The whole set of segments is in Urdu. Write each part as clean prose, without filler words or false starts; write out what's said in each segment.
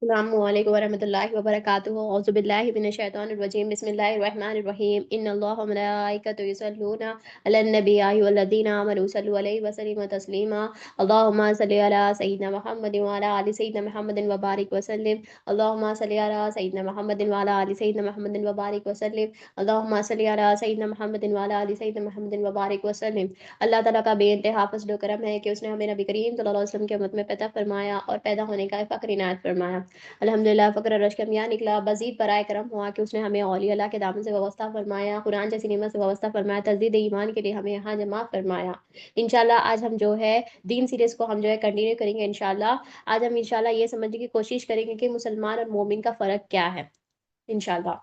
السلام علیکم ورحمۃ اللہ وبرکاتہ اعوذ باللہ من الشیطان الرجیم بسم اللہ الرحمن الرحیم ان اللہ وملائکۃ یصلون علی النبی ایھا الذین آمنوا صلوا علیہ وسلموا تسلیما اللهم صل علی سیدنا محمد وعلی آل سیدنا محمد وبارک وسلم اللهم صل علی سیدنا محمد وعلی آل سیدنا محمد وبارک وسلم اللهم صل علی سیدنا محمد وعلی آل سیدنا محمد وبارک وسلم۔ اللہ تعالیٰ کا بے انتہا فضل و کرم ہے کہ اس نے ہمیں نبی کریم صلی اللہ علیہ وسلم کے امت میں پیدا فرمایا اور پیدا ہونے کا فخر عنایت فرمایا۔ الحمدللہ فقر رش کا میاں نکلا، مزید برائے کرم ہوا کہ اس نے ہمیں اولیاء اللہ کے دامن سے وابستہ فرمایا، قرآن جیسی نعمت سے وابستہ فرمایا، تجدید ایمان کے لیے ہمیں یہاں جمع فرمایا۔ انشاءاللہ آج ہم جو ہے دین سیریز کو ہم جو ہے کنٹینیو کریں گے انشاءاللہ۔ آج ہم انشاءاللہ یہ سمجھنے کی کوشش کریں گے کہ مسلمان اور مومن کا فرق کیا ہے انشاءاللہ۔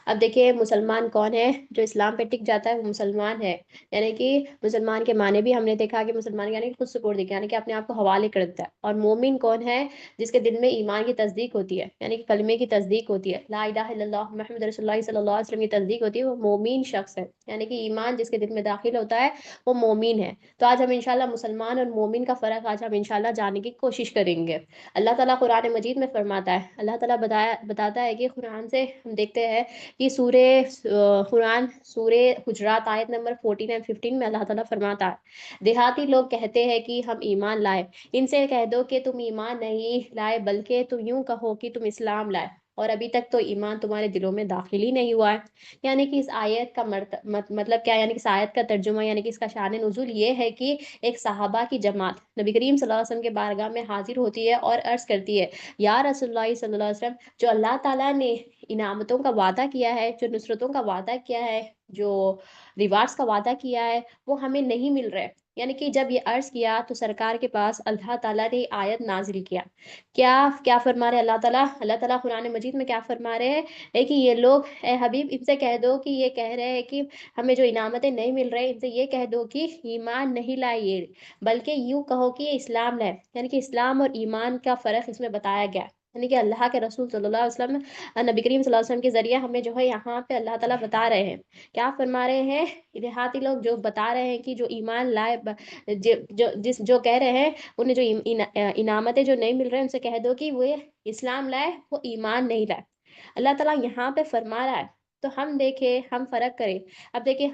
اب دیکھیے مسلمان کون ہے؟ جو اسلام پہ ٹک جاتا ہے وہ مسلمان ہے، یعنی کہ مسلمان کے معنی بھی ہم نے دیکھا کہ مسلمان یعنی کہ خود سپرد، یعنی کہ اپنے آپ کو حوالے کر دیتا ہے۔ اور مومن کون ہے؟ جس کے دل میں ایمان کی تصدیق ہوتی ہے، یعنی کہ کلمے کی تصدیق ہوتی ہے، لا الہ الا اللہ محمد رسول اللہ صلی اللہ علیہ وسلم کی تصدیق ہوتی ہے، وہ مومن شخص ہے، یعنی کہ ایمان جس کے دل میں داخل ہوتا ہے وہ مومن ہے۔ تو آج ہم انشاءاللہ مسلمان اور مومن کا فرق آج ہم انشاءاللہ جاننے کی کوشش کریں گے۔ اللہ تعالیٰ قرآن مجید میں فرماتا ہے، اللہ تعالیٰ بتاتا ہے کہ قرآن سے ہم دیکھتے ہیں کہ قرآن سورہ حجرات آیت نمبر 14 اور 15 میں اللہ تعالیٰ فرماتا ہے، دیہاتی لوگ کہتے ہیں کہ ہم ایمان لائے، ان سے کہہ دو کہ تم ایمان نہیں لائے بلکہ تم یوں کہو کہ تم اسلام لائے اور ابھی تک تو ایمان تمہارے دلوں میں داخل ہی نہیں ہوا ہے۔ یعنی کہ اس آیت کا مطلب کیا، یعنی کہ اس آیت کا ترجمہ یعنی کہ اس کا شان نزول یہ ہے کہ ایک صحابہ کی جماعت نبی کریم صلی اللہ علیہ وسلم کے بارگاہ میں حاضر ہوتی ہے اور عرض کرتی ہے، یا رسول اللہ صلی اللہ علیہ وسلم، جو اللہ تعالیٰ نے انعامتوں کا وعدہ کیا ہے، جو نصرتوں کا وعدہ کیا ہے، جو ریوارڈز کا وعدہ کیا ہے، وہ ہمیں نہیں مل رہے۔ یعنی کہ جب یہ عرض کیا تو سرکار کے پاس اللہ تعالیٰ نے آیت نازل کیا۔ کیا فرما رہے اللہ تعالیٰ قرآن مجید میں کیا فرما رہے ہیں کہ یہ لوگ، اے حبیب ان سے کہہ دو کہ یہ کہہ رہے ہیں کہ ہمیں جو انعامتیں نہیں مل رہے، ان سے یہ کہہ دو کہ ایمان نہیں لائے بلکہ یوں کہو کہ یہ اسلام لائے۔ یعنی کہ اسلام اور ایمان کا فرق اس میں بتایا گیا، یعنی کہ اللہ کے رسول صلی اللہ علیہ وسلم نبی کریم صلی اللہ علیہ وسلم کے ذریعے ہمیں جو ہے یہاں پہ اللہ تعالیٰ بتا رہے ہیں، کیا فرما رہے ہیں؟ دیہاتی لوگ جو بتا رہے ہیں کہ جو ایمان لائے، جو کہہ رہے ہیں انہیں جو انعامتیں جو نہیں مل رہے ان سے کہہ دو کہ وہ اسلام لائے، وہ ایمان نہیں لائے۔ اللہ تعالیٰ یہاں پہ فرما رہا ہے، تو ہم دیکھیں، ہم فرق کریں۔ اب دیکھیں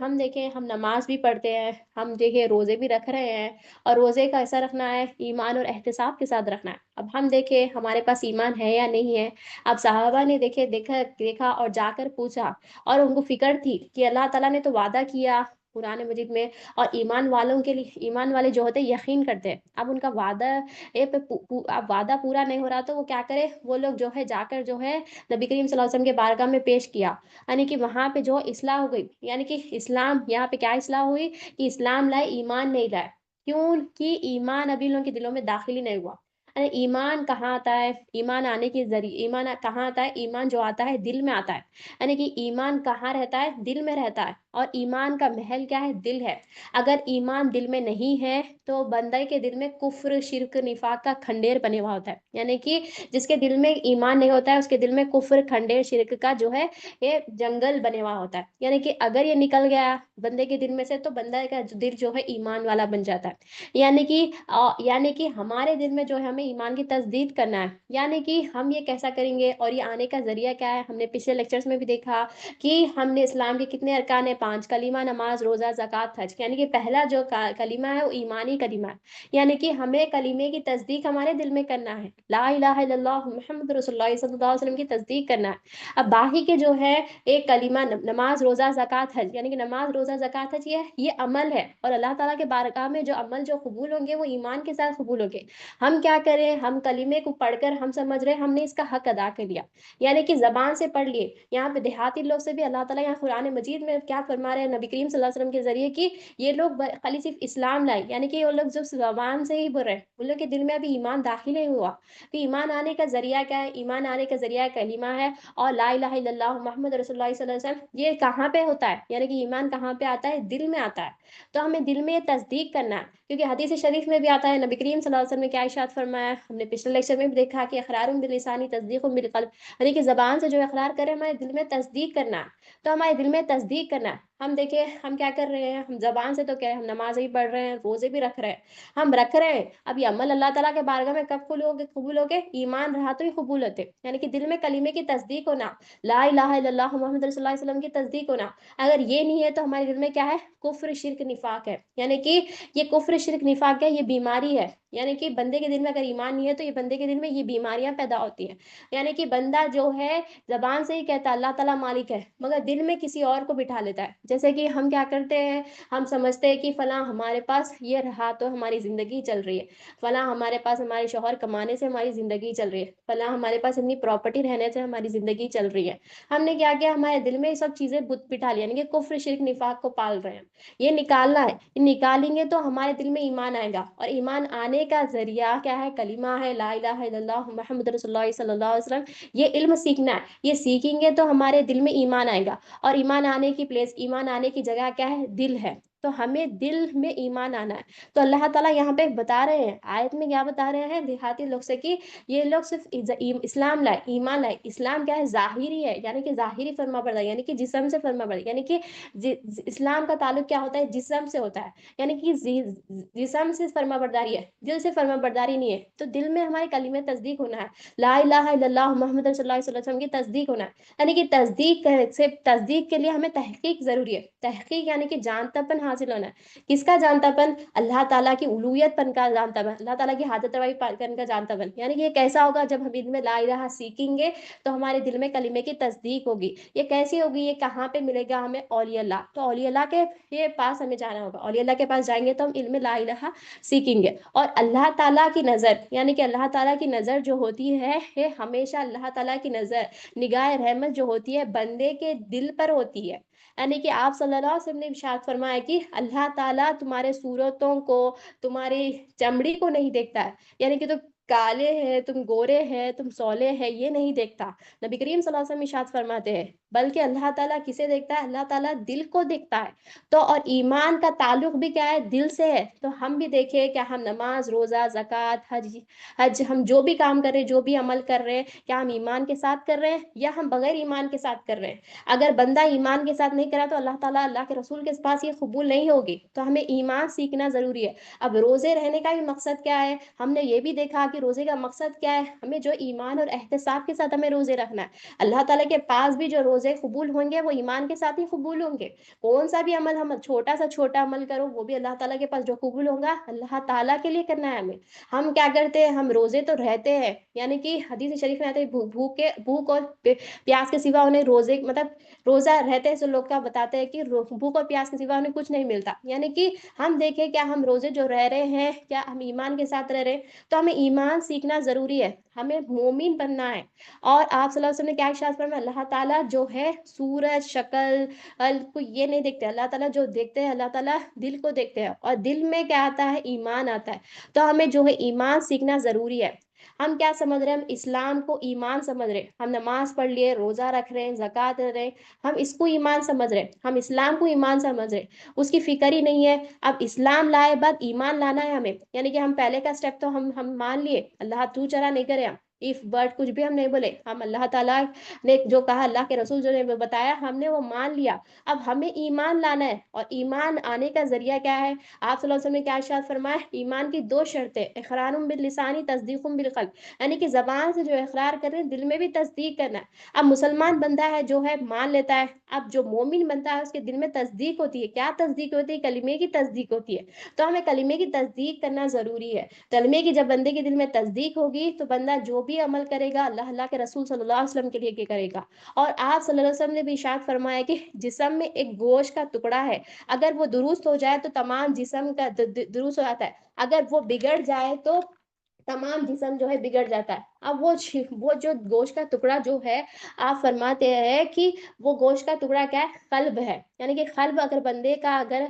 ہم نماز بھی پڑھتے ہیں، ہم دیکھیں روزے بھی رکھ رہے ہیں، اور روزے کا ایسا رکھنا ہے ایمان اور احتساب کے ساتھ رکھنا ہے۔ اب ہم دیکھیں ہمارے پاس ایمان ہے یا نہیں ہے۔ اب صحابہ نے دیکھا اور جا کر پوچھا، اور ان کو فکر تھی کہ اللہ تعالیٰ نے تو وعدہ کیا قرآن مجید میں، اور ایمان والوں کے لیے، ایمان والے جو ہوتے ہیں یقین کرتے ہیں، اب ان کا وعدہ اب وعدہ پورا نہیں ہو رہا تو وہ کیا کرے، وہ لوگ جو ہے جا کر جو ہے نبی کریم صلی اللہ علیہ وسلم کے بارگاہ میں پیش کیا، یعنی کہ وہاں پہ جو اصلاح ہو گئی، یعنی کہ اسلام، یہاں پہ کیا اصلاح ہوئی کہ اسلام لائے ایمان نہیں لائے، کیوں کہ ایمان ابھی لوگوں کے دلوں میں داخل ہی نہیں ہوا۔ یعنی ایمان کہاں آتا ہے؟ ایمان آنے کے ذریعے، ایمان کہاں آتا ہے؟ ایمان جو آتا ہے دل میں آتا ہے، یعنی کہ ایمان کہاں رہتا ہے؟ دل میں رہتا ہے، اور ایمان کا محل کیا ہے؟ دل ہے۔ اگر ایمان دل میں نہیں ہے تو بندے کے دل میں کفر، شرک، نفاق کا کھنڈیر بنے ہوا ہوتا ہے، یعنی کہ جس کے دل میں ایمان نہیں ہوتا ہے اس کے دل میں کفر، کھنڈیر، شرک کا جو ہے یہ جنگل بنے ہوا ہوتا ہے۔ یعنی کہ اگر یہ نکل گیا بندے کے دل میں سے تو بندے کا دل جو ہے ایمان والا بن جاتا ہے۔ یعنی کہ ہمارے دل میں جو ہے ہمیں ایمان کی تصدیق کرنا ہے، یعنی کہ ہم یہ کیسا کریں گے، اور یہ آنے کا ذریعہ کیا ہے؟ ہم نے پچھلے لیکچرز میں بھی دیکھا کہ ہم نے اسلام کے کتنے ارکان ہیں؟ 5 کلمہ، نماز، روزہ، زکوٰۃ، حج، یعنی کہ پہلا جو کلمہ ہے وہ ایمانی کلمہ ہے، یعنی کہ ہمیں کلمے کی تصدیق ہمارے دل میں کرنا ہے، لا الہ الا اللہ محمد رسول اللہ صلی اللہ علیہ وسلم کی تصدیق کرنا ہے۔ اب باقی کے جو ہے ایک کلمہ، نماز، روزہ، زکوٰۃ، حج، یعنی کہ نماز، روزہ، زکوٰۃ، حج یہ عمل ہے، اور اللہ تعالیٰ کے بارگاہ میں جو عمل جو قبول ہوں گے وہ ایمان کے ساتھ قبول ہوں گے۔ ہم کیا کریں؟ ہم کلمے کو پڑھ کر ہم سمجھ رہے ہم نے اس کا حق ادا کر لیا، یعنی کہ زبان سے پڑھ لیے۔ یہاں پہ دیہاتی لوگ سے بھی اللہ تعالیٰ یہاں قرآن مجید میں کیا فرما رہے ہیں نبی کریم صلی اللہ علیہ وسلم کے ذریعے کہ یہ لوگ خالی صرف اسلام لائے، یعنی کہ وہ لوگ جو زبان سے ہی بول رہے ہیں ان لوگ کے دل میں ابھی ایمان داخل نہیں ہوا۔ تو ایمان آنے کا ذریعہ کیا ہے؟ ایمان آنے کا ذریعہ کلمہ ہے، اور لا الہ الا اللہ محمد رسول اللہ صلی اللہ علیہ وسلم یہ کہاں پہ ہوتا ہے؟ یعنی کہ ایمان کہاں پہ آتا ہے؟ دل میں آتا ہے۔ تو ہمیں دل میں یہ تصدیق کرنا ہے، کیونکہ حدیث شریف میں بھی آتا ہے، نبی کریم صلی اللہ علیہ وسلم نے کیا ارشاد فرمایا، ہم نے پچھلے لیکچر میں بھی دیکھا کہ اقرار باللسانی تصدیق بالقلب، یعنی کہ زبان سے جو اقرار کرے ہمارے دل میں تصدیق کرنا ہے۔ تو ہمارے دل میں تصدیق کرنا ہے، ہم دیکھیں ہم کیا کر رہے ہیں، ہم زبان سے تو کیا ہے، ہم نماز بھی پڑھ رہے ہیں، روزے بھی رکھ رہے ہیں، ہم رکھ رہے ہیں، اب یہ عمل اللہ تعالیٰ کے بارگاہ میں کب قبول ہوگے، ایمان رہا تو ہی قبول ہوتے، یعنی کہ دل میں کلمے کی تصدیق ہونا، لا الہ الا اللہ محمد رسول اللہ صلی اللہ علیہ وسلم کی تصدیق ہونا، اگر یہ نہیں ہے تو ہمارے دل میں کیا ہے، کفر شرک نفاق ہے، یعنی کہ یہ کفر شرک نفاق ہے، یہ بیماری ہے، یعنی کہ بندے کے دل میں اگر ایمان نہیں ہے تو یہ بندے کے دل میں یہ بیماریاں پیدا ہوتی ہیں، یعنی کہ بندہ جو ہے زبان سے ہی کہتا ہے اللہ تعالیٰ مالک ہے، مگر دل میں کسی اور کو بٹھا لیتا ہے، جیسے کہ ہم کیا کرتے ہیں، ہم سمجھتے ہیں کہ فلاں ہمارے پاس یہ رہا تو ہماری زندگی چل رہی ہے، فلاں ہمارے پاس ہمارے شوہر کمانے سے ہماری زندگی چل رہی ہے، فلاں ہمارے پاس اتنی پراپرٹی رہنے سے ہماری زندگی چل رہی ہے، ہم نے کیا کیا، ہمارے دل میں یہ سب چیزیں بٹھا لی، یعنی کہ کفر شرک نفاق کو پال رہے ہیں، یہ نکالنا ہے، یہ نکالیں گے تو ہمارے دل میں ایمان آئے گا، اور ایمان آنے کا ذریعہ کیا ہے، کلمہ ہے، لا الہ الا اللہ محمد رسول اللہ صلی اللہ علیہ وسلم، یہ علم سیکھنا ہے، یہ سیکھیں گے تو ہمارے دل میں ایمان آئے گا، اور ایمان آنے کی ایمان آنے کی جگہ کیا ہے، دل ہے، تو ہمیں دل میں ایمان آنا ہے، تو اللہ تعالیٰ یہاں پہ بتا رہے ہیں آیت میں، کیا بتا رہے ہیں دیہاتی لوگ سے، کہ یہ لوگ صرف اسلام لائے، ایمان لائے، اسلام کیا ہے، ظاہری ہے، یعنی کہ ظاہری فرما برداری، یعنی کہ جسم سے فرما برداری، یعنی کہ اسلام کا تعلق کیا ہوتا ہے، جسم سے ہوتا ہے، یعنی کہ جسم سے فرما برداری ہے، دل سے فرما برداری نہیں ہے، تو دل میں ہمارے کلمے تصدیق ہونا ہے، لا الہ الا اللہ محمد رسول اللہ صلی اللہ علیہ وسلم کی تصدیق ہونا ہے، یعنی کہ تصدیق کے لیے ہمیں تحقیق ضروری ہے، تحقیق یعنی کہ جانتا پن حاصل ہونا ہے، کس کا جانتا پن، اللہ تعالیٰ کی الوہیت پن کا جانتا پن، اللہ تعالیٰ کی حاجت روائی پن کا جانتا پن، یعنی کہ یہ کیسا ہوگا، جب ہم علم لا الہ سیکھیں گے تو ہمارے دل میں کلمے کی تصدیق ہوگی، یہ کیسی ہوگی، یہ کہاں پہ ملے گا ہمیں، اولیاء اللہ، تو اولیاء اللہ کے پاس ہمیں جانا ہوگا، اولیاء اللہ کے پاس جائیں گے تو ہم علم لا الہ سیکھیں گے، اور اللہ تعالیٰ کی نظر، یعنی کہ اللہ تعالیٰ کی نظر جو ہوتی ہے، یہ ہمیشہ اللہ تعالیٰ کی نظر، نگاہ رحمت جو ہوتی ہے بندے کے دل پر ہوتی ہے، یعنی کہ آپ صلی اللہ علیہ وسلم نے ارشاد فرمایا کہ اللہ تعالیٰ تمہارے صورتوں کو، تمہاری چمڑی کو نہیں دیکھتا ہے، یعنی کہ تم کالے ہیں، تم گورے ہیں، تم سولے ہیں، یہ نہیں دیکھتا، نبی کریم صلی اللہ علیہ وسلم ارشاد فرماتے ہیں، بلکہ اللہ تعالیٰ کسے دیکھتا ہے، اللہ تعالیٰ دل کو دیکھتا ہے، تو اور ایمان کا تعلق بھی کیا ہے، دل سے ہے، تو ہم بھی دیکھیں کیا ہم نماز روزہ زکوٰۃ حج ہم جو بھی کام کر رہے ہیں، جو بھی عمل کر رہے ہیں، کیا ہم ایمان کے ساتھ کر رہے ہیں یا ہم بغیر ایمان کے ساتھ کر رہے ہیں، اگر بندہ ایمان کے ساتھ نہیں کرا تو اللہ تعالیٰ اللہ کے رسول کے پاس یہ قبول نہیں ہوگی، تو ہمیں ایمان سیکھنا ضروری ہے، اب روزے رہنے کا بھی مقصد کیا ہے، ہم نے یہ بھی دیکھا کہ روزے کا مقصد کیا ہے، ہمیں جو ایمان اور احتساب کے ساتھ ہمیں روزے رکھنا ہے، اللہ تعالیٰ کے پاس بھی جو روزے قبول ہوں گے وہ ایمان کے ساتھ ہی قبول ہوں گے، کون سا بھی عمل ہم چھوٹا سا چھوٹا عمل کرو وہ بھی اللہ تعالیٰ کے پاس جو قبول ہوگا اللہ تعالیٰ کے لیے کرنا ہے، ہم کیا کرتے ہیں، ہم روزے تو رہتے ہیں، یعنی کہ حدیث شریف میں آتے ہیں بھوک اور پیاس کے سوا انہیں روزے مطلب روزہ رہتے ہیں، سو لوگ کا بتاتے ہیں کہ بھوک اور پیاس کے سوا انہیں کچھ نہیں ملتا، یعنی کہ ہم دیکھیں کیا ہم روزے جو رہ رہے ہیں کیا ہم ایمان کے ساتھ رہ رہے ہیں، تو ہمیں ایمان سیکھنا ضروری ہے، ہمیں مومن بننا ہے، اور آپ صلی اللہ علیہ وسلم نے کیا ارشاد فرمایا، اللہ تعالیٰ جو ہے سورج شکل کو یہ نہیں دیکھتے، اللہ تعالیٰ جو دیکھتے ہیں اللہ تعالیٰ دل کو دیکھتے ہیں، اور دل میں کیا آتا ہے، ایمان آتا ہے، تو ہمیں جو ہے ایمان سیکھنا ضروری ہے، ہم کیا سمجھ رہے ہیں، ہم اسلام کو ایمان سمجھ رہے ہیں، ہم نماز پڑھ لیے، روزہ رکھ رہے ہیں، زکوٰۃ دے رہے ہیں، ہم اس کو ایمان سمجھ رہے ہیں، ہم اسلام کو ایمان سمجھ رہے ہیں، اس کی فکر ہی نہیں ہے، اب اسلام لائے بعد ایمان لانا ہے ہمیں، یعنی کہ ہم پہلے کا سٹیپ تو ہم مان لیے، اللہ تو چرا نہیں کرے، ایف برڈ کچھ بھی ہم نہیں بولے، ہم اللہ تعالیٰ نے جو کہا، اللہ کے رسول جو نے بتایا ہم نے وہ مان لیا، اب ہمیں ایمان لانا ہے، اور ایمان آنے کا ذریعہ کیا ہے، آپ صلی اللہ علیہ وسلم نے کیا ارشاد فرمایا، ایمان کی دو شرطیں، اقرار باللسانی تصدیق بالقلب، یعنی کہ زبان سے جو اقرار کر رہے ہیں دل میں بھی تصدیق کرنا ہے، اب مسلمان بندہ ہے جو ہے مان لیتا ہے، اب جو مومن بندہ ہے اس کے دل میں تصدیق ہوتی ہے، کیا تصدیق ہوتی ہے، کلمے کی تصدیق ہوتی ہے، تو ہمیں کلمے کی تصدیق کرنا ضروری ہے، کلمے کی جب بندے کے دل میں تصدیق ہوگی تو بندہ جو بھی عمل کرے گا اللہ کے رسول صلی اللہ علیہ وسلم کے لیے کرے گا، اور آپ صلی اللہ علیہ وسلم نے بھی ارشاد فرمایا کہ جسم میں ایک گوشت کا ٹکڑا ہے، اگر وہ درست ہو جائے تو تمام جسم کا درست ہو جاتا ہے، اگر وہ بگڑ جائے تو تمام جسم جو ہے بگڑ جاتا ہے، اب وہ جو گوشت کا ٹکڑا جو ہے، آپ فرماتے ہیں کہ وہ گوشت کا ٹکڑا کیا ہے، قلب ہے، یعنی کہ قلب اگر بندے کا اگر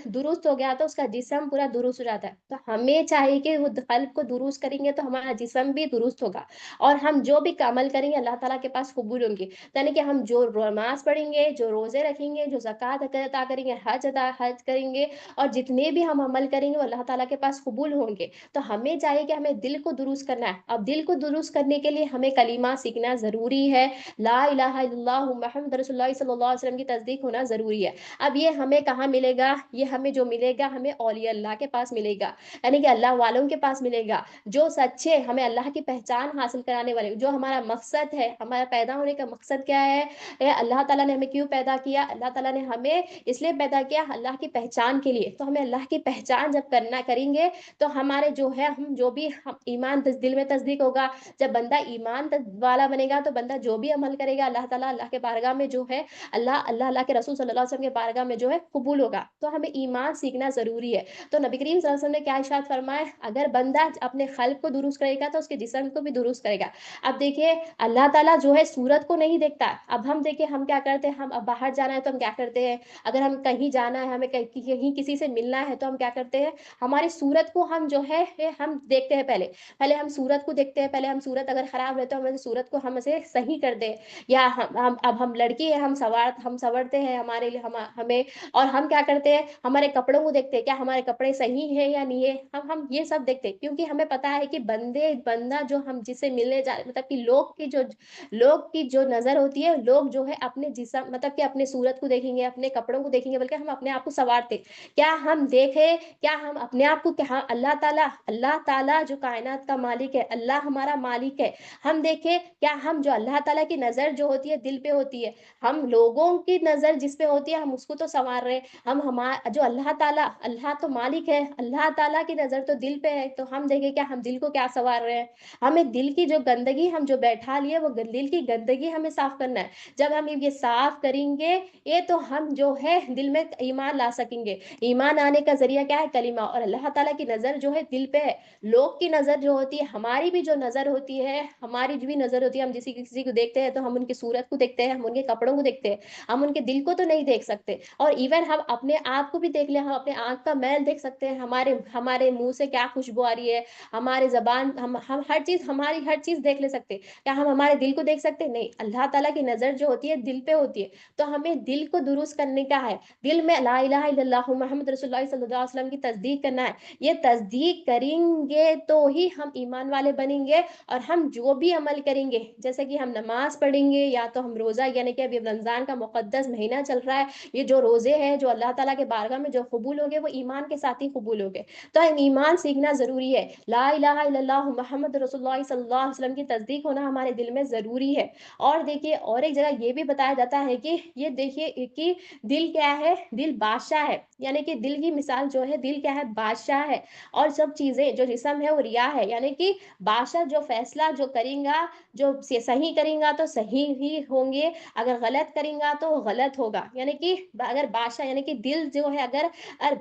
درست ہو گیا تو اس کا جسم پورا درست ہو جاتا ہے، تو ہمیں چاہیے کہ وہ قلب کو درست کریں گے تو ہمارا جسم بھی درست ہوگا، اور ہم جو بھی عمل کریں گے اللہ تعالیٰ کے پاس قبول ہوں گے، یعنی کہ ہم جو نماز پڑھیں گے، جو روزے رکھیں گے، جو زکوٰۃ ادا کریں گے، حج کریں گے، اور جتنے بھی ہم عمل کریں گے وہ اللہ تعالیٰ کے پاس قبول ہوں گے، تو ہمیں چاہیے کہ ہمیں دل کو درست کرنا ہے، اب دل کو درست کرنے کے لیے ہمیں کلمہ سیکھنا ضروری ہے، لا الہ الا اللہ محمد رسول اللہ صلی اللہ علیہ وسلم کی تصدیق ہونا ضروری ہے۔ اب یہ ہمیں کہاں ملے گا؟ یہ ہمیں جو ملے گا ہمیں اولیاء اللہ کے پاس ملے گا، یعنی کہ اللہ والوں کے پاس ملے گا، جو سچے ہمیں اللہ کی پہچان حاصل کرانے والے، جو ہمارا مقصد ہے، ہمارا پیدا ہونے کا مقصد کیا ہے، اللہ تعالیٰ نے ہمیں کیوں پیدا کیا؟ اللہ تعالیٰ نے ہمیں اس لیے پیدا کیا اللہ کی پہچان کے لیے، تو ہمیں اللہ کی پہچان جب کریں گے تو ہمارے جو ہے ہم جو بھی ایمان دل میں تصدیق ہوگا، جب بندہ ایمان والا بنے گا تو بندہ جو بھی عمل کرے گا اللہ تعالیٰ اللہ کے بارگاہ میں جو ہے اللہ کے رسول صلی اللہ علیہ وسلم کے بارگاہ میں جو ہے قبول ہوگا۔ تو ہمیں ایمان سیکھنا ضروری ہے۔ تو نبی کریم صلی اللہ علیہ وسلم نے کیا ارشاد فرمایا؟ اگر بندہ اپنے خلق کو درست کرے گا تو اس کے جسم کو بھی درست کرے گا۔ اب دیکھیے اللہ تعالیٰ جو ہے صورت کو نہیں دیکھتا۔ اب ہم دیکھیں ہم کیا کرتے ہیں، ہم اب باہر جانا ہے تو ہم کیا کرتے ہیں، اگر ہم کہیں جانا ہے، ہمیں کہیں کسی سے ملنا ہے تو ہم کیا کرتے ہیں، ہماری صورت کو ہم جو ہے ہم دیکھتے ہیں، پہلے ہم صورت کو دیکھتے ہیں، پہلے ہم صورت اگر خراب ہے تو ہم صورت کو ہم اسے صحیح کر دیں، یا اب ہم لڑکی ہے، ہم سنورتے ہیں ہمارے لیے ہمیں، اور ہم کیا کرتے ہیں ہمارے کپڑوں کو دیکھتے ہیں، کیا ہمارے کپڑے صحیح ہیں یا نہیں ہے، ہم یہ سب دیکھتے ہیں، کیونکہ ہمیں پتا ہے کہ بندہ جو ہم جس سے ملنے جا مطلب کہ لوگ کی جو نظر ہوتی ہے، لوگ جو ہے اپنے جسم مطلب کہ اپنے صورت کو دیکھیں گے، اپنے کپڑوں کو دیکھیں گے، بلکہ ہم اپنے آپ کو سنوارتے، کیا ہم دیکھیں، کیا ہم اپنے آپ کو کیا اللہ تعالیٰ جو کائنات کا مالک ہے، اللہ ہمارا مالک ہے، ہم دیکھیں کیا ہم جو اللہ تعالیٰ کی نظر جو ہوتی ہے دل پہ ہوتی ہے، ہم لوگوں کی نظر جس پہ ہوتی ہے ہم اس کو تو سنوار رہے ہیں، جو اللہ تو مالک ہے، اللہ تعالیٰ کی نظر تو دل پہ ہے، تو ہم دیکھیں کیا ہم دل کو کیا سنوار رہے ہیں، ہمیں دل کی جو گندگی ہم جو بیٹھا لیے وہ دل کی گندگی ہمیں صاف کرنا ہے، جب ہم یہ صاف کریں گے یہ تو ہم جو ہے دل میں ایمان لا سکیں گے، ایمان آنے کا ذریعہ کیا ہے کلمہ، اور اللہ تعالیٰ کی نظر جو ہے دل پہ ہے، لوگ کی نظر جو ہوتی ہے، ہماری بھی جو نظر ہوتی ہے، ہماری بھی نظر ہوتی ہے، ہم کسی کو دیکھتے ہیں تو ہم ان کی صورت کو دیکھتے ہیں، ہم ان کے کپڑوں کو دیکھتے ہیں، ہم ان کے دل کو تو نہیں دیکھ سکتے، اور ایون ہم اپنے آپ کو بھی دیکھ لیں، ہم اپنے آنکھ کا میل دیکھ سکتے ہیں، ہمارے منہ سے کیا خوشبو آ رہی ہے، ہمارے زبان ہم ہماری ہر چیز دیکھ لے سکتے، کیا ہم ہمارے دل کو دیکھ سکتے؟ نہیں، اللہ تعالیٰ کی نظر جو ہوتی ہے دل پہ ہوتی ہے، تو ہمیں دل کو درست کرنے کا ہے، دل میں لا الہ الا اللہ محمد رسول اللہ صلی اللہ علیہ وسلم کی تصدیق کرنا ہے، یہ تصدیق کریں گے تو ہی ہم ایمان والے بنیں گے، اور ہم جو بھی عمل کریں گے، جیسے کہ ہم نماز پڑھیں گے یا تو ہم روزہ، یعنی کہ ابھی رمضان کا مقدس مہینہ چل رہا ہے، یہ جو روزے ہیں جو اللہ تعالیٰ کے بارگاہ میں جو قبول ہوگے وہ ایمان کے ساتھ ہی قبول ہوگے، تو ایمان سیکھنا ضروری ہے، لا الہ الا اللہ محمد رسول اللہ صلی اللہ علیہ وسلم کی تصدیق ہونا ہمارے دل میں ضروری ہے۔ اور دیکھیے اور ایک جگہ یہ بھی بتایا جاتا ہے کہ یہ دیکھیے کہ دل کیا ہے، دل بادشاہ ہے، یعنی کہ دل کی مثال جو ہے دل کیا ہے بادشاہ ہے، اور سب چیزیں جو جسم ہے وہ ریا ہے، یعنی کہ بادشاہ جو فیصلہ جو کریں گا، جو صحیح کریں گا تو صحیح ہی ہوں گے، اگر غلط کریں گا تو غلط ہوگا، یعنی کہ اگر بادشاہ یعنی کہ دل جو ہے اگر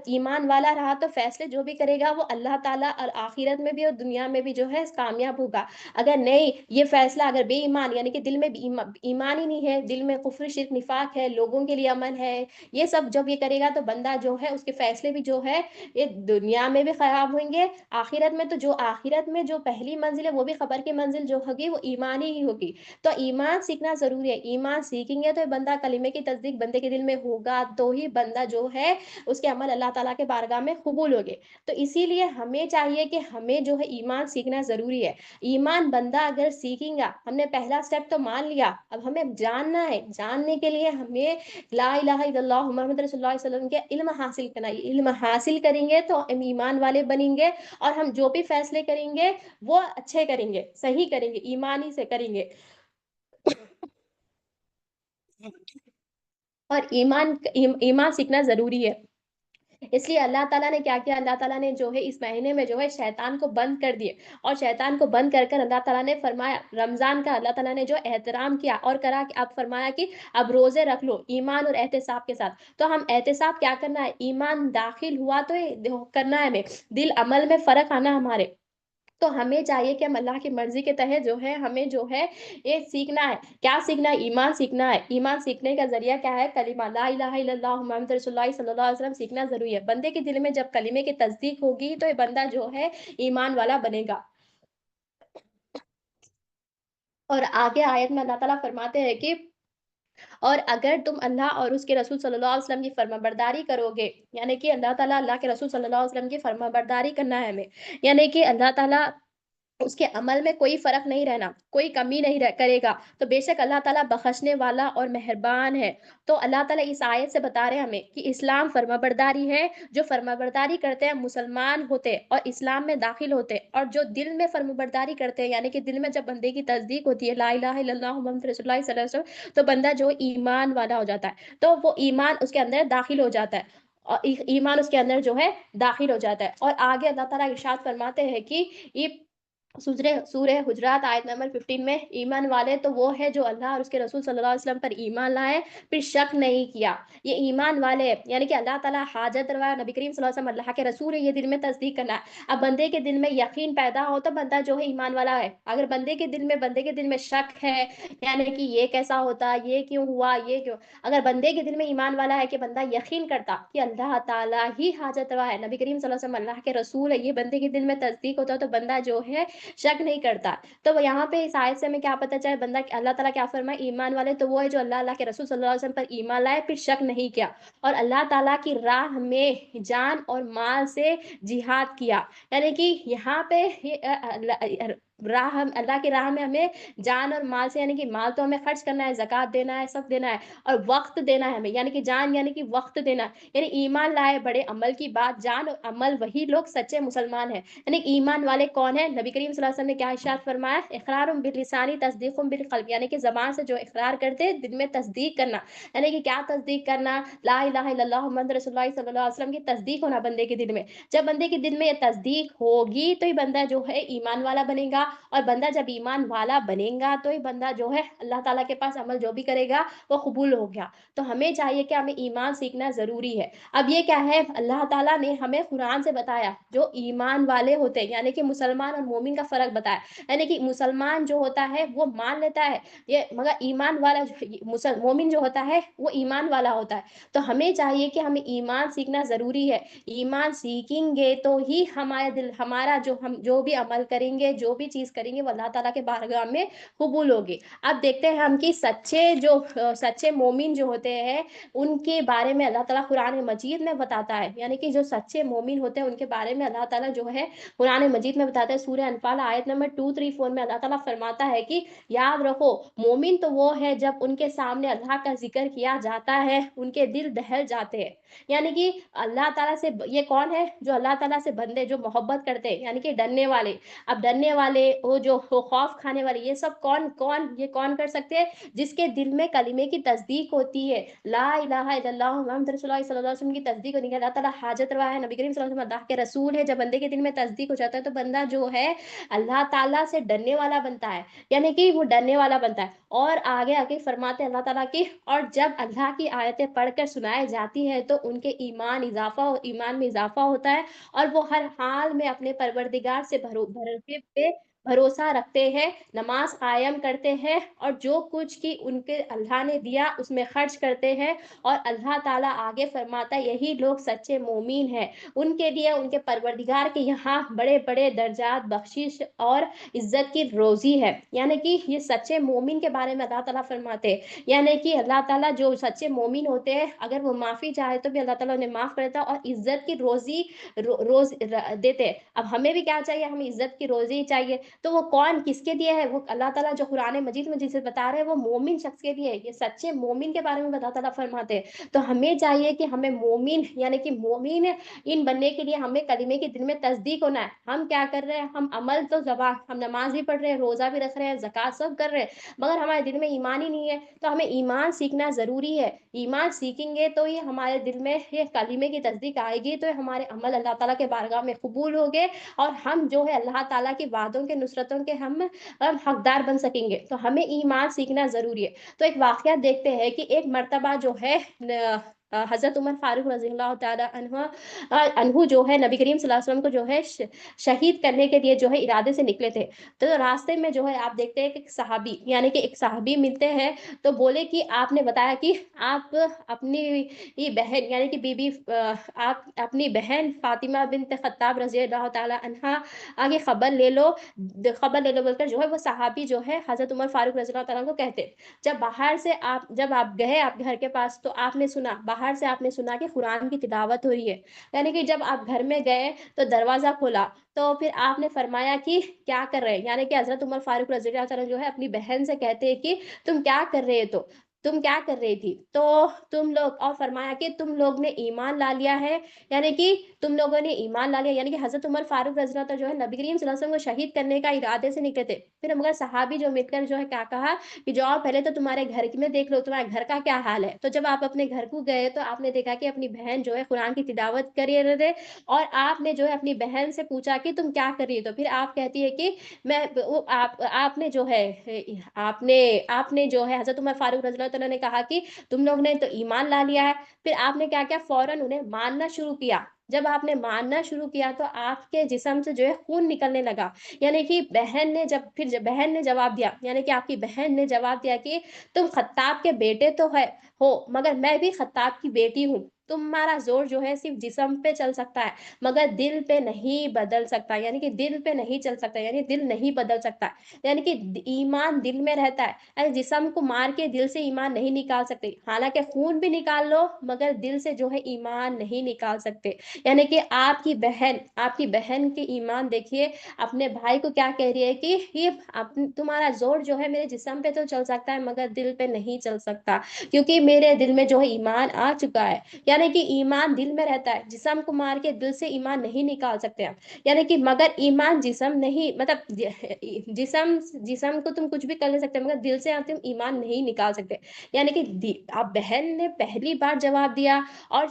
ایمان والا رہا تو فیصلے جو بھی کرے گا وہ اللہ تعالیٰ اور آخرت میں بھی اور دنیا میں بھی جو ہے کامیاب ہوگا، اگر نہیں یہ فیصلہ اگر بے ایمان یعنی کہ دل میں ایمان ہی نہیں ہے، دل میں کفر شرک نفاق ہے، لوگوں کے لیے عمل ہے، یہ سب جب یہ کرے گا تو بندہ جو ہے اس کے فیصلے بھی جو ہے یہ دنیا میں بھی خراب ہوئیں گے، آخرت میں تو جو آخرت میں جو پہلی منزل ہے وہ بھی خبر کی منزل جو ہوگی وہ ایمان ہی ہوگی، تو ایمان سیکھنا ضروری ہے، ایمان سیکھیں گے تو بندہ کلمے کی تصدیق بندے کے دل میں ہوگا تو ہی بندہ جو ہے اس کے عمل اللہ تعالیٰ کے بارگاہ میں قبول ہوگے، تو اسی لیے ہمیں چاہیے کہ ہمیں جو ہے ایمان سیکھنا ضروری ہے، ایمان بندہ اگر سیکھیں گا، ہم نے پہلا سٹیپ تو مان لیا، اب ہمیں جاننا ہے، جاننے کے لیے ہمیں لا الہ الا اللہ محمد رسول اللہ صلی اللہ علیہ وسلم کے علم حاصل کرنا ہے، علم حاصل کریں گے تو ہم ایمان والے بنیں گے، اور ہم جو بھی فیصلے کریں گے وہ اچھے کریں گے، صحیح کریں گے، ایمانی سے کریں گے، اور ایمان سیکھنا ضروری ہے، اس لیے اللہ تعالیٰ نے کیا کیا، اللہ تعالیٰ نے جو ہے اس مہینے میں جو ہے شیطان کو بند کر دیے، اور شیطان کو بند کر اللہ تعالیٰ نے فرمایا رمضان کا اللہ تعالیٰ نے جو احترام کیا اور کرا کہ اب فرمایا کہ اب روزے رکھ لو ایمان اور احتساب کے ساتھ، تو ہم احتساب کیا کرنا ہے، ایمان داخل ہوا تو کرنا ہے ہمیں، دل عمل میں فرق آنا ہمارے، تو ہمیں چاہیے کہ ہم اللہ کی مرضی کے تحت جو ہے ہمیں جو ہے یہ سیکھنا ہے، کیا سیکھنا ہے، ایمان سیکھنا ہے، ایمان سیکھنے کا ذریعہ کیا ہے کلمہ لا الہ الا اللہ محمد رسول اللہ صلی اللہ علیہ وسلم سیکھنا ضروری ہے، بندے کے دل میں جب کلمے کی تصدیق ہوگی تو یہ بندہ جو ہے ایمان والا بنے گا، اور آگے آیت میں اللہ تعالیٰ فرماتے ہیں کہ اور اگر تم اللہ اور اس کے رسول صلی اللہ علیہ وسلم کی فرما برداری کرو گے، یعنی کہ اللہ تعالیٰ اللہ کے رسول صلی اللہ علیہ وسلم کی فرما برداری کرنا ہے ہمیں، یعنی کہ اللہ تعالیٰ اس کے عمل میں کوئی فرق نہیں رہنا، کوئی کمی نہیں کرے گا، تو بے شک اللہ تعالیٰ بخشنے والا اور مہربان ہے۔ تو اللہ تعالیٰ اس آیت سے بتا رہے ہیں ہمیں کہ اسلام فرمانبرداری ہے، جو فرمانبرداری کرتے ہیں مسلمان ہوتے اور اسلام میں داخل ہوتے، اور جو دل میں فرمانبرداری کرتے ہیں، یعنی کہ دل میں جب بندے کی تصدیق ہوتی ہے لا الہ الا اللہ محمد رسول اللہ صلی اللہ علیہ وسلم، تو بندہ جو ایمان والا ہو جاتا ہے، تو وہ ایمان اس کے اندر داخل ہو جاتا ہے، اور ایمان اس کے اندر جو ہے داخل ہو جاتا ہے۔ اور آگے اللہ تعالیٰ ارشاد فرماتے ہیں کہ یہ سورہ حجرات آیت نمبر 15 میں ایمان والے تو وہ ہے جو اللہ اور اس کے رسول صلی اللہ علیہ وسلم پر ایمان لائے، پھر شک نہیں کیا۔ یہ ایمان والے یعنی کہ اللہ تعالیٰ حاجت روا نبی کریم صلی اللہ علیہ وسلم اللہ کے رسول ہے، یہ دل میں تصدیق کرنا ہے۔ اب بندے کے دل میں یقین پیدا ہو تو بندہ جو ہے ایمان والا ہے۔ اگر بندے کے دل میں شک ہے، یعنی کہ یہ کیسا ہوتا، یہ کیوں ہوا، یہ کیوں، اگر بندے کے دل میں ایمان والا ہے کہ بندہ یقین کرتا کہ اللہ تعالیٰ ہی حاجت روا ہے، نبی کریم صلی اللہ علیہ وسلم اللہ کے رسول ہے، یہ بندے کے دل میں تصدیق ہوتا تو بندہ جو ہے شک نہیں کرتا۔ تو وہ یہاں پہ اس آیت سے ہمیں کیا پتہ چلا، بندہ اللہ تعالیٰ کیا فرمائے، ایمان والے تو وہ ہے جو اللہ کے رسول صلی اللہ علیہ وسلم پر ایمان لائے، پھر شک نہیں کیا، اور اللہ تعالیٰ کی راہ میں جان اور مال سے جہاد کیا۔ یعنی کہ یہاں پہ اللہ کی راہ میں ہمیں جان اور مال سے، یعنی کہ مال تو ہمیں خرچ کرنا ہے، زکوٰۃ دینا ہے، سب دینا ہے، اور وقت دینا ہے ہمیں، یعنی کہ جان یعنی کہ وقت دینا ہے، یعنی ایمان لائے بڑے عمل کی بات جان اور عمل، وہی لوگ سچے مسلمان ہیں۔ یعنی ایمان والے کون ہیں، نبی کریم صلی اللہ علیہ وسلم نے کیا ارشاد فرمایا، اقرار باللسانی تصدیق بالقلب، یعنی کہ زبان سے جو اقرار کرتے دل میں تصدیق کرنا، یعنی کہ کیا تصدیق کرنا، لا الہ الا اللہ محمد رسول اللہ صلی اللہ علیہ وسلم کی تصدیق ہونا بندے کے دل میں۔ جب بندے کے دل میں یہ تصدیق ہوگی تو ہی بندہ جو ہے ایمان والا بنے گا، اور بندہ جب ایمان والا بنے گا تو ہی بندہ جو ہے اللہ تعالیٰ کے پاس عمل جو بھی کرے گا وہ قبول ہو گیا۔ تو ہمیں چاہیے کہ ہمیں ایمان سیکھنا ضروری ہے۔ اب یہ کیا ہے، اللہ تعالیٰ نے ہمیں قرآن سے بتایا جو ایمان والے ہوتے ہیں، یعنی کہ مسلمان اور مومن کا فرق بتایا، یعنی کہ مسلمان جو ہوتا ہے وہ مان لیتا ہے یہ، مگر ایمان والا مومن جو ہوتا ہے وہ ایمان والا ہوتا ہے۔ تو ہمیں چاہیے کہ ہمیں ایمان سیکھنا ضروری ہے، ایمان سیکھیں گے تو ہی ہمارے دل ہمارا ہم جو بھی عمل کریں گے، جو بھی چیز کریں گے، وہ اللہ تعالیٰ کے بارگاہ میں قبول ہوگی۔ اب دیکھتے ہیں ہم کہ سچے مومن جو ہوتے ہیں ان کے بارے میں اللہ تعالیٰ قرآن مجید میں بتاتا ہے، یعنی کہ جو سچے مومن ہوتے ہیں ان کے بارے میں اللہ تعالیٰ جو ہے قرآن مجید میں بتاتا ہے۔ سورہ انفال آیت نمبر 234 میں اللہ تعالیٰ فرماتا ہے کہ یاد رکھو مومن تو وہ ہے جب ان کے سامنے اللہ کا ذکر کیا جاتا ہے ان کے دل دہل جاتے ہیں، یعنی کہ اللہ تعالیٰ سے یہ کون ہے جو اللہ تعالیٰ سے بندے جو محبت کرتے ہیں، یعنی کہ ڈرنے والے۔ اب ڈرنے والے وہ جو خوف کھانے والے، یہ سب کون کر سکتے ہیں، جس کے دل میں کلمے کی تصدیق ہوتی ہے، لا الہ الا اللہ محمد رسول اللہ صلی اللہ علیہ وسلم کی تصدیق ہوتی ہے، اللہ تعالیٰ حاجت روا ہے، نبی کریم صلی اللہ علیہ وسلم اللہ کے رسول ہے، جب بندے کے دل میں تصدیق ہو جاتا ہے تو بندہ جو ہے اللہ تعالیٰ سے ڈرنے والا بنتا ہے، یعنی کہ وہ ڈرنے والا بنتا ہے۔ اور آگے فرماتے ہیں اللہ تعالیٰ کی، اور جب اللہ کی آیتیں پڑھ کر سنائی جاتی ہے تو ان کے ایمان میں اضافہ ہوتا ہے، اور وہ ہر حال میں اپنے پروردگار سے بھروسہ رکھتے ہیں، نماز قائم کرتے ہیں، اور جو کچھ کی ان کے اللہ نے دیا اس میں خرچ کرتے ہیں، اور اللہ تعالیٰ آگے فرماتا ہے یہی لوگ سچے مومن ہیں، ان کے لیے ان کے پروردگار کے یہاں بڑے بڑے درجات، بخشش اور عزت کی روزی ہے۔ یعنی کہ یہ سچے مومن کے بارے میں اللہ تعالیٰ فرماتے ہیں، یعنی کہ اللہ تعالیٰ جو سچے مومن ہوتے ہیں اگر وہ معافی چاہے تو بھی اللہ تعالیٰ انہیں معاف کرتا ہے، اور عزت کی روزی روز دیتے ہیں۔ اب ہمیں بھی کیا چاہیے، ہمیں عزت کی روزی چاہیے، تو وہ کون کس کے لیے ہے، وہ اللہ تعالیٰ جو قرآن مجید میں جسے بتا رہے ہیں وہ مومن شخص کے لیے ہے، یہ سچے مومن کے بارے میں اللہ تعالیٰ فرماتے ہیں۔ تو ہمیں چاہیے کہ ہمیں مومن یعنی کہ مومن ان بننے کے لیے ہمیں کلمے کے دل میں تصدیق ہونا ہے۔ ہم کیا کر رہے ہیں، ہم عمل تو زبان، ہم نماز بھی پڑھ رہے ہیں، روزہ بھی رکھ رہے ہیں، زکوٰۃ سب کر رہے ہیں، مگر ہمارے دل میں ایمان ہی نہیں ہے۔ تو ہمیں ایمان سیکھنا ضروری ہے، ایمان سیکھیں گے تو یہ ہمارے دل میں یہ کلمے کی تصدیق آئے گی، تو ہمارے عمل اللہ تعالیٰ کے بارگاہ میں قبول ہوگے، اور ہم جو ہے اللہ تعالیٰ کی وعدوں کے نصرتوں کے ہم حقدار بن سکیں گے۔ تو ہمیں ایمان سیکھنا ضروری ہے۔ تو ایک واقعہ دیکھتے ہیں کہ ایک مرتبہ جو ہے حضرت عمر فاروق رضی اللہ تعالیٰ عنہ جو ہے نبی کریم صلی اللہ علیہ وسلم کو جو ہے شہید کرنے کے لیے جو ہے ارادے سے نکلے تھے۔ تو راستے میں جو ہے آپ دیکھتے ہیں کہ ایک صحابی یعنی کہ ایک صحابی ملتے ہیں، تو بولے کہ آپ نے بتایا کہ آپ اپنی بہن یعنی کہ آپ اپنی بہن فاطمہ بنت خطاب رضی اللہ تعالیٰ عنہ آگے خبر لے لو بول کر جو ہے وہ صحابی جو ہے حضرت عمر فاروق رضی اللہ تعالیٰ کو کہتے، جب آپ گئے آپ گھر کے پاس تو آپ نے سنا باہر سے آپ نے سنا کہ قرآن کی تلاوت ہو رہی ہے، یعنی کہ جب آپ گھر میں گئے تو دروازہ کھولا تو پھر آپ نے فرمایا کہ کیا کر رہے ہیں، یعنی کہ حضرت عمر فاروق رضی اللہ عنہ جو ہے اپنی بہن سے کہتے ہیں کہ تم کیا کر رہے تو تم کیا کر رہی تھی، تو تم لوگ، اور فرمایا کہ تم لوگ نے ایمان لا لیا ہے، یعنی کہ تم لوگوں نے ایمان لا لیا، یعنی کہ حضرت عمر فاروق رضی اللہ عنہ جو ہے نبی کریم صلی اللہ علیہ وسلم کو شہید کرنے کا ارادے سے نکلے تھے، پھر مگر صحابی جو مل کر جو ہے کیا کہا کہ جاؤ پہلے تو تمہارے گھر میں دیکھ لو تمہارے گھر کا کیا حال ہے، تو جب آپ اپنے گھر کو گئے تو آپ نے دیکھا کہ اپنی بہن جو ہے قرآن کی تلاوت کر رہے تھے، اور آپ نے جو ہے اپنی بہن سے پوچھا کہ تم کیا کر رہی ہو، تو پھر آپ کہتی ہے کہ میں آپ نے جو ہے آپ نے جو ہے حضرت عمر فاروق رضی اللہ تعالیٰ نے کہا کہ تم لوگ نے تو ایمان لا لیا ہے، پھر آپ نے کیا کیا فوراً انہیں ماننا شروع کیا، جب آپ نے ماننا شروع کیا تو آپ کے جسم سے جو ہے خون نکلنے لگا، یعنی کہ بہن نے جواب دیا، یعنی کہ آپ کی بہن نے جواب دیا کہ تم خطاب کے بیٹے تو ہو مگر میں بھی خطاب کی بیٹی ہوں، تمہارا زور جو ہے صرف جسم پہ چل سکتا ہے مگر دل پہ نہیں بدل سکتا، یعنی کہ دل پہ نہیں چل سکتا، یعنی دل نہیں بدل سکتا، یعنی کہ ایمان دل میں رہتا ہے، یعنی جسم کو مار کے دل سے ایمان نہیں نکال سکتے، حالانکہ خون بھی نکال لو مگر دل سے جو ہے ایمان نہیں نکال سکتے، یعنی کہ آپ کی بہن کے ایمان دیکھیے اپنے بھائی کو کیا کہہ رہی ہے کہ یہ تمہارا زور جو ہے میرے جسم پہ تو چل سکتا ہے مگر دل پہ نہیں چل سکتا، کیونکہ میرے دل میں جو ہے ایمان آ چکا ہے، یعنی کہ ایمان دل میں رہتا ہے، جسم کو مار کے دل سے ایمان نہیں نکال سکتے ہیں، یعنی کہ مگر ایمان جسم نہیں، مطلب جسم کو تم کچھ بھی کر لے سکتے مگر دل سے تم ایمان نہیں نکال سکتے، یعنی کہ آپ بہن نے پہلی بار جواب دیا اور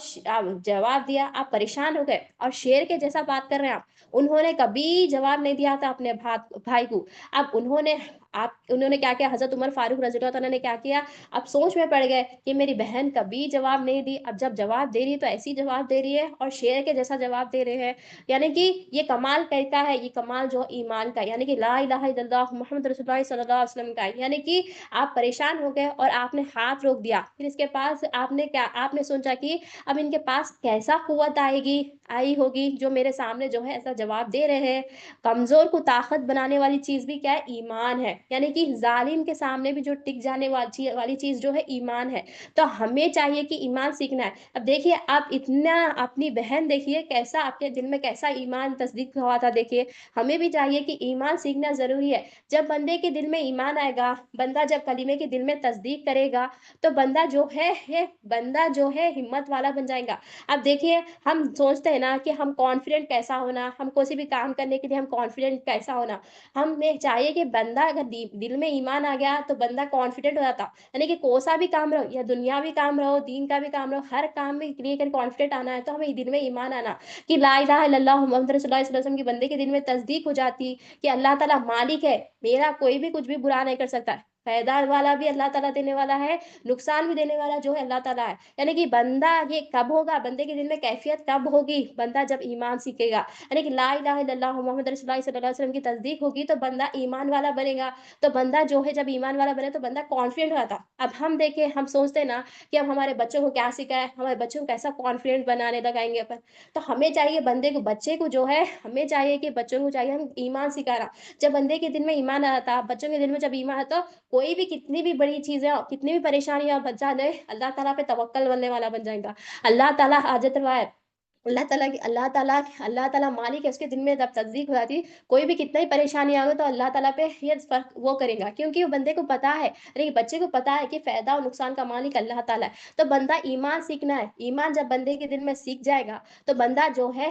آپ پریشان ہو گئے، اور شیر کے جیسا بات کر رہے ہیں آپ، انہوں نے کبھی جواب نہیں دیا تھا اپنے بھائی کو، اب انہوں نے کیا کیا، حضرت عمر فاروق رضی اللہ عنہ نے کیا کیا، اب سوچ میں پڑ گئے کہ میری بہن کبھی جواب نہیں دی، اب جب جواب دے رہی ہے تو ایسی جواب دے رہی ہے اور شیر کے جیسا جواب دے رہے ہیں، یعنی کہ یہ کمال کہتا ہے، یہ کمال جو ایمان کا، یعنی کہ لا الہ الا اللہ محمد رسول اللہ صلی اللہ علیہ وسلم کا، یعنی کہ آپ پریشان ہو گئے اور آپ نے ہاتھ روک دیا، پھر اس کے پاس آپ نے سوچا کہ اب ان کے پاس کیسا قوت آئی ہوگی جو میرے سامنے جو ہے ایسا جواب دے رہے ہیں، کمزور کو طاقت بنانے والی چیز بھی کیا ہے، ایمان ہے، یعنی کہ ظالم کے سامنے بھی جو ٹک جانے والی چیز جو ہے ایمان ہے، تو ہمیں چاہیے کہ ایمان سیکھنا ہے، اب دیکھیے آپ اتنا اپنی بہن دیکھیے کیسا آپ کے دل میں کیسا ایمان تصدیق ہوا تھا، دیکھیے ہمیں بھی چاہیے کہ ایمان سیکھنا ضروری ہے، جب بندے کے دل میں ایمان آئے گا، بندہ جب کلمے کے دل میں تصدیق کرے گا تو بندہ جو ہے ہمت والا بن جائے گا، اب دیکھیے ہم سوچتے ہیں نا کہ ہم کانفیڈنٹ کیسا ہونا، ہم کوئی بھی کام کرنے کے لیے ہم کانفیڈنٹ کیسا ہونا، ہمیں چاہیے کہ بندہ اگر دل میں ایمان آ گیا تو بندہ کانفیڈنٹ ہو جاتا، یعنی کہ کوسا بھی کام رہو یا دنیاوی کام رہو دین کا بھی کام رہو، ہر کام میں لیے کر کانفیڈنٹ آنا ہے تو ہمیں دل میں ایمان آنا کہ لا الہ الا اللہ محمد رسول اللہ صلی اللہ علیہ وسلم کی بندے کے دل میں تصدیق ہو جاتی کہ اللہ تعالیٰ مالک ہے، میرا کوئی بھی کچھ بھی برا نہیں کر سکتا، فائدہ والا بھی اللہ تعالیٰ دینے والا ہے، نقصان بھی دینے والا جو ہے اللہ تعالیٰ ہے، یعنی کہ بندہ یہ کب ہوگا، بندے کے دل میں کیفیت کب ہوگی، بندہ جب ایمان سیکھے گا، یعنی کہ لا الہ الا اللہ محمد رسول اللہ صلی اللہ علیہ وسلم کی تصدیق ہوگی تو بندہ ایمان والا بنے گا، تو بندہ جو ہے جب ایمان والا بنے تو بندہ کانفیڈنٹ رہتا، اب ہم دیکھیں ہم سوچتے ہیں نا کہ اب ہمارے بچوں کو کیا سکھائے، ہمارے بچوں کو کیسا کانفیڈنٹ بنانے لگائیں گے اپن، تو ہمیں چاہیے بچے کو جو ہے ہمیں چاہیے کہ بچوں کو چاہیے ہم ایمان سکھانا، جب بندے کے دل میں ایمان آتا، بچوں کے دل میں جب ایمان آتا، کوئی بھی کتنی بھی بڑی چیزیں کتنی بھی پریشانیاں بچہ دے اللہ تعالیٰ پہ توکل کرنے والا بن جائے گا، اللہ تعالیٰ حاجت روا ہے، اللہ تعالیٰ مالک ہے، اس کے دل میں جب تصدیق ہو جاتی کوئی بھی کتنا ہی پریشانی آگے تو اللہ تعالیٰ پہ یہ فرق وہ کرے گا، کیونکہ وہ بندے کو پتا ہے، یعنی بچے کو پتا ہے کہ فائدہ اور نقصان کا مالک اللہ تعالیٰ ہے، تو بندہ ایمان سیکھنا ہے، ایمان جب بندے کے دل میں سیکھ جائے گا تو بندہ جو ہے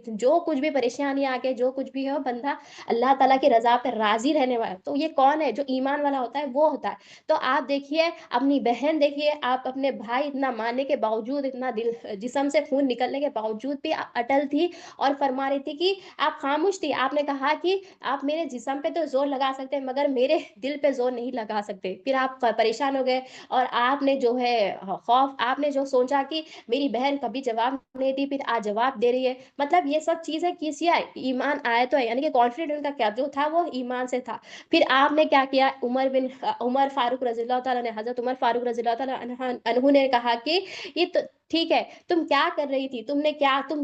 جو کچھ بھی پریشانی آگے جو کچھ بھی ہو بندہ اللہ تعالیٰ کی رضا پہ راضی رہنے والا، تو یہ کون ہے جو ایمان والا ہوتا ہے وہ ہوتا ہے، تو آپ دیکھیے اپنی بہن دیکھیے آپ اپنے بھائی اتنا ماننے کے باوجود اتنا جسم سے خون نکلنے کے باوجود بھی اٹل تھی اور فرما رہی تھی کہ آپ خاموش تھی، آپ نے کہا کہ آپ میرے جسم پہ تو زور لگا سکتے ہیں مگر میرے دل پہ زور نہیں لگا سکتے، پھر آپ پریشان ہو گئے اور آپ نے جو ہے آپ نے جو سوچا کہ میری بہن کبھی جواب نہیں دی پھر آج جواب دے رہی ہے، مطلب یہ سب چیزیں کس ہے ایمان آئے تو ہے، یعنی کہ کانفیڈنٹ کا کیا جو تھا وہ ایمان سے تھا، پھر آپ نے کیا کیا، عمر فاروق رضی اللہ تعالیٰ نے حضرت عمر فاروق رضی اللہ تعالیٰ عنہ نے کہا کہ یہ تو ٹھیک ہے، تم کیا کر رہی تھی، تم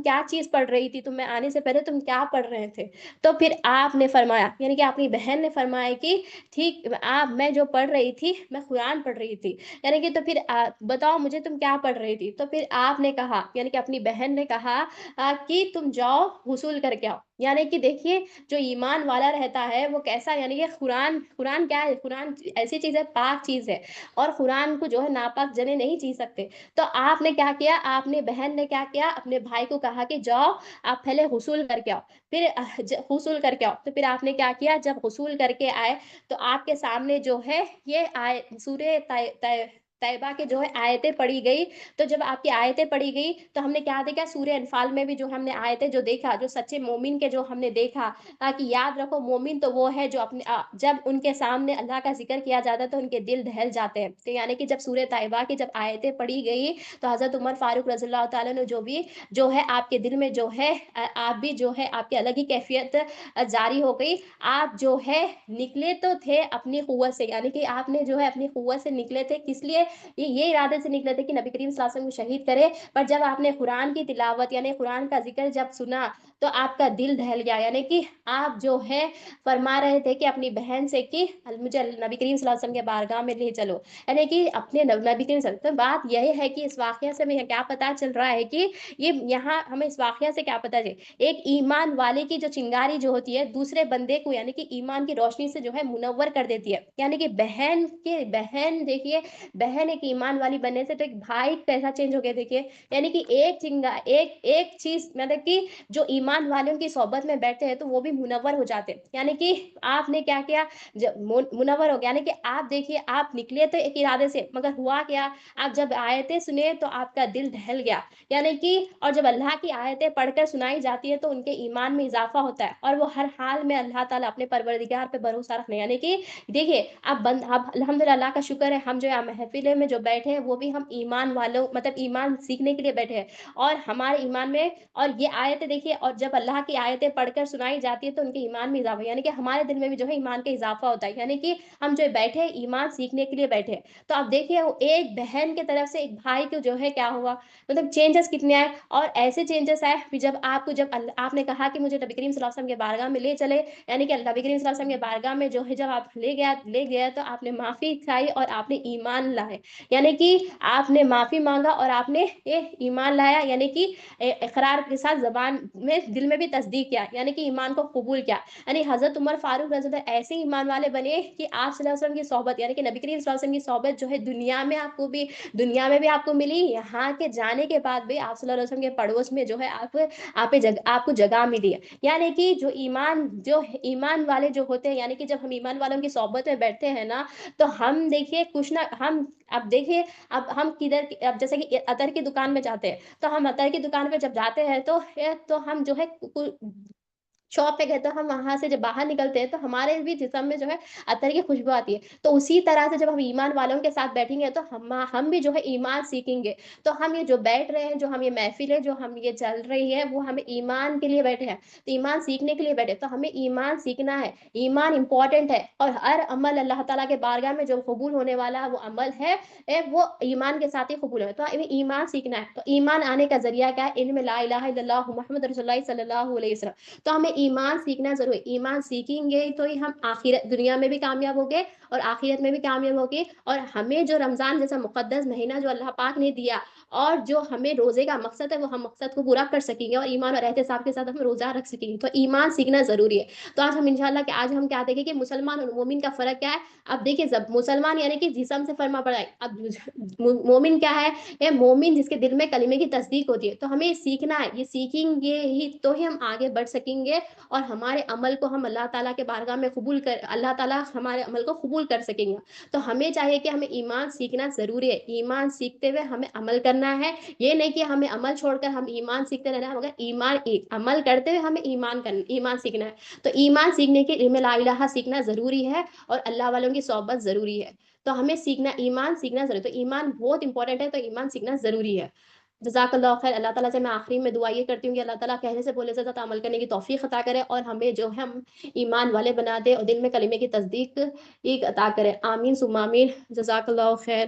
کیا چیز پڑھ رہی تھی، تمہیں آنے سے پہلے تم کیا پڑھ رہے تھے؟ تو پھر آپ نے فرمایا، یعنی کہ اپنی بہن نے فرمایا کہ ٹھیک آپ، میں جو پڑھ رہی تھی میں قرآن پڑھ رہی تھی، یعنی کہ تو پھر بتاؤ مجھے تم کیا پڑھ رہی تھی؟ تو پھر آپ نے کہا، یعنی کہ اپنی بہن نے کہا کہ تم جاؤ غسل کر کے آؤ۔ یعنی کہ دیکھیے جو ایمان والا رہتا ہے وہ کیسا، یعنی کہ قرآن کیا ہے، قرآن ایسی چیز ہے، پاک چیز ہے، اور قرآن کو جو ہے ناپاک جنے نہیں چی سکتے۔ تو آپ نے کیا کیا، آپ نے بہن نے کیا کیا، اپنے بھائی کو کہا کہ جاؤ آپ پہلے غسل کر کے آؤ، پھر غسل کر کے آؤ۔ تو پھر آپ نے کیا کیا، جب غسل کر کے آئے تو آپ کے سامنے جو ہے یہ آئے سورہ طیبہ کے جو ہے آیتیں پڑھی گئی۔ تو جب آپ کی آیتیں پڑھی گئی تو ہم نے کیا دیکھا، سورہ انفال میں بھی جو ہم نے آیتیں جو دیکھا، جو سچے مومن کے جو ہم نے دیکھا کہ یاد رکھو مومن تو وہ ہے جو اپنے جب ان کے سامنے اللہ کا ذکر کیا جاتا ہے تو ان کے دل دہل جاتے ہیں۔ تو یعنی کہ جب سورہ طیبہ کی جب آیتیں پڑھی گئی تو حضرت عمر فاروق رضی اللہ تعالیٰ نے جو ہے آپ کے دل میں جو ہے آپ بھی جو ہے آپ کی الگ ہی کیفیت جاری ہو گئی۔ آپ جو ہے نکلے تو تھے اپنی قوت سے، یعنی کہ آپ نے جو ہے اپنی قوت سے نکلے تھے، کس لیے، یہ ارادے سے نکلے تھے کہ نبی کریم صلی اللہ علیہ وسلم کو شہید کرے۔ پر جب آپ نے قرآن کی تلاوت یعنی قرآن کا ذکر جب سنا تو آپ کا دل دہل گیا، یعنی کہ آپ جو ہے فرما رہے تھے کہ اپنی بہن سے کہ مجھے نبی کریم صلی اللہ علیہ وسلم کے بارگاہ میں لے چلو، یعنی کہ اپنے نبی کریم صلی اللہ علیہ وسلم۔ تو بات یہ ہے کہ اس واقعہ سے ہمیں کیا پتا چل رہا ہے کہ یہ یہاں ہمیں اس واقعہ سے کیا پتا چلے، ایک ایمان والے کی جو چنگاری جو ہوتی ہے دوسرے بندے کو یعنی کہ ایمان کی روشنی سے جو ہے منور کر دیتی ہے۔ یعنی کہ بہن دیکھیے، بہن ایک ایمان والی بننے سے تو ایک بھائی کیسا چینج ہو گیا دیکھیے، یعنی کہ ایک چیز مطلب کہ جو ایمان والوں کی صحبت میں بیٹھے ہیں تو وہ بھی منور ہو جاتے ہیں۔ یعنی کہ آپ نے کیا کیا، منور ہو گیا، یعنی کہ آپ دیکھیے آپ نکلے تو ایک ارادے سے، مگر ہوا کیا، آپ جب آیتیں سنے تو آپ کا دل دہل گیا، یعنی کہ اور جب اللہ کی آیتیں پڑھ کر سنائی جاتی ہے تو ان کے ایمان میں اضافہ ہوتا ہے، اور وہ ہر حال میں اللہ تعالیٰ اپنے پروردگار پہ بھروسہ رکھنے، یعنی کہ دیکھیے اب الحمدللہ اللہ کا شکر ہے، ہم جو محفل میں جو بیٹھے ہیں وہ بھی ہم ایمان والوں مطلب ایمان سیکھنے کے لیے بیٹھے ہیں، اور ہمارے ایمان میں اور یہ آیتیں دیکھیے، اور جب اللہ کی آیتیں پڑھ کر سنائی جاتی ہے تو ان کے ایمان میں اضافہ، یعنی کہ ہمارے دل میں بھی جو ہے ایمان کا اضافہ ہوتا ہے، یعنی کہ ہم جو بیٹھے ایمان سیکھنے کے لیے بیٹھے۔ تو اب دیکھیے ایک بہن کی طرف سے ایک بھائی کو جو ہے کیا ہوا، مطلب چینجز کتنے آئے، اور ایسے چینجز آئے پھر جب آپ نے کہا کہ مجھے نبی کریم صلی اللہ علیہ وسلم کے بارگاہ میں لے چلے، یعنی کہ نبی کریم صلی اللہ علیہ وسلم کے بارگاہ میں جو ہے جب آپ لے گیا تو آپ نے معافی چاہی اور آپ نے ایمان لائے، یعنی کہ آپ نے معافی مانگا اور آپ نے ایمان لایا، یعنی کہ اقرار کے ساتھ زبان میں دل میں بھی تصدیق کیا، یعنی کہ ایمان کو قبول کیا۔ یعنی حضرت عمر فاروق رضی اللہ ایسے ایمان والے بنے کہ آپ صلی اللہ علیہ وسلم کی صحبت یعنی کہ نبی کریم صلی اللہ علیہ وسلم کی صحبت جو ہے دنیا میں بھی آپ کو ملی، یہاں کے جانے کے بعد بھی آپ صلی اللہ علیہ وسلم کے پڑوس میں جو ہے آپ کو جگہ ملی ہے۔ یعنی کہ جو ایمان والے جو ہوتے ہیں، یعنی کہ جب ہم ایمان والوں کی صحبت میں بیٹھتے ہیں نا تو ہم دیکھیے کچھ نہ ہم اب دیکھیے اب ہم کدھر اب جیسے کہ عطر کی دکان میں جاتے ہیں تو ہم عطر کی دکان پہ جب جاتے ہیں تو ہم جو ہے شاپ پہ گئے تو ہم وہاں سے جب باہر نکلتے ہیں تو ہمارے بھی جسم میں جو ہے عطر کی خوشبو آتی ہے، تو اسی طرح سے جب ہم ایمان والوں کے ساتھ بیٹھیں گے تو ہم بھی جو ہے ایمان سیکھیں گے۔ تو ہم یہ جو بیٹھ رہے ہیں، جو ہم یہ محفل ہے جو ہم یہ چل رہی ہے وہ ہمیں ایمان کے لیے بیٹھے ہیں، تو ایمان سیکھنے کے لیے بیٹھے، تو ہمیں ایمان سیکھنا ہے، ایمان امپورٹنٹ ہے، اور ہر عمل اللہ تعالیٰ کے بارگاہ میں جو قبول ہونے والا وہ عمل ہے وہ ایمان کے ساتھ ہی قبول ہے، تو ہمیں ایمان سیکھنا ہے۔ تو ایمان آنے کا ذریعہ کیا ہے، علم لا الہ الا اللہ محمد رسول اللہ صلی اللہ علیہ وسلم۔ تو ہمیں ایمان سیکھنا ضروری ہے، ایمان سیکھیں گے تو ہی ہم آخرت دنیا میں بھی کامیاب ہوگے اور آخرت میں بھی کامیاب ہوگے، اور ہمیں جو رمضان جیسا مقدس مہینہ جو اللہ پاک نے دیا اور جو ہمیں روزے کا مقصد ہے وہ ہم مقصد کو پورا کر سکیں گے، اور ایمان اور احتساب کے ساتھ ہم روزہ رکھ سکیں گے، تو ایمان سیکھنا ضروری ہے۔ تو آج ہم انشاءاللہ کہ آج ہم کیا دیکھیں کہ مسلمان اور مومن کا فرق کیا ہے۔ اب دیکھیے مسلمان یعنی کہ جسم سے فرما پڑا ہے، اب مومن کیا ہے، یہ مومن جس کے دل میں کلمے کی تصدیق ہوتی ہے، تو ہمیں سیکھنا ہے، یہ سیکھیں گے ہی تو ہی ہم آگے بڑھ سکیں گے، اور ہمارے عمل کو ہم اللہ تعالیٰ کے بارگاہ میں اللہ تعالیٰ ہمارے عمل کو قبول کر سکیں گے۔ تو ہمیں چاہیے کہ ہمیں ایمان سیکھنا ضروری ہے، ایمان سیکھتے ہوئے ہمیں عمل کرنا ہے، یہ نہیں کہ ہمیں عمل چھوڑ کر ہم ایمان سیکھتے رہنا ہے، مگر عمل کرتے ہوئے ہمیں ایمان سیکھنا ہے۔ تو ایمان سیکھنے کے علم لا الہ سیکھنا ضروری ہے، اور اللہ والوں کی صحبت ضروری ہے، تو ہمیں ایمان سیکھنا ضروری ہے، تو ایمان بہت امپورٹنٹ ہے، تو ایمان سیکھنا ضروری ہے۔ جزاک اللہ خیر۔ اللہ تعالیٰ سے میں آخری میں دعا یہ کرتی ہوں کہ اللہ تعالیٰ کہنے سے بولے سے زیادہ عمل کرنے کی توفیق عطا کرے، اور ہمیں جو ہے ہم ایمان والے بنا دے اور دل میں کلمے کی تصدیق عطا کرے، آمین ثم آمین۔ جزاک اللہ خیر۔